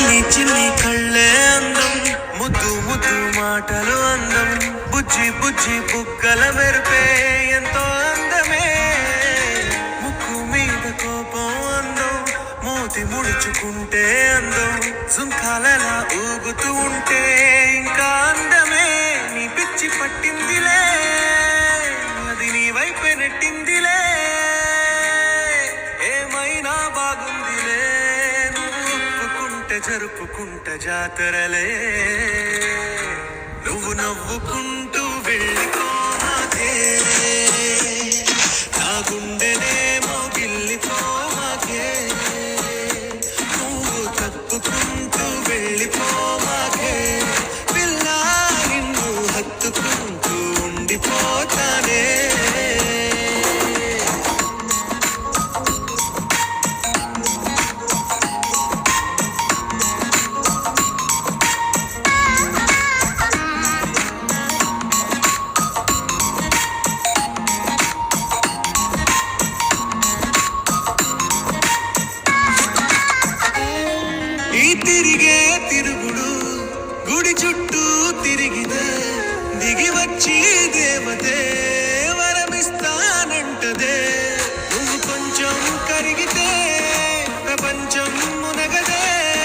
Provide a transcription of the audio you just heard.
చిన్ని చిన్ని కళ్ళే అందం, ముద్దు ముద్దు మాటలు అందం, బుజ్జి బుజ్జి బుగ్గల మెరుపే ఎంతో అందమే. ముక్కు మీద కోపం అందం, మూతి ముడుచుకుంటే అందం, సుంకాలలా ఊగుతూ ఉంటే ఇంకా అందమే. నీ పిచ్చి పట్టిందిలే, అది నీ వైపే నెట్టిందిలే, ఏమైనా బాగుందిలే, నువ్వు ఒప్పుకుంటే జరుపుకుంట జాతరలే. నువ్వు నవ్వుకుంటూ వెళ్ళిపోమాకే, నా గుండెనేమో గిల్లిపోమాకే. నువ్వు తప్పుకుంటూ వెళ్ళిపోమాకే, పిల్ల నిన్ను హత్తుకుంటూ ఉండిపోతానే. ఈ తిరిగే తిరుగుడు గుడి చుట్టూ తిరిగితే దిగి వచ్చి దేవతే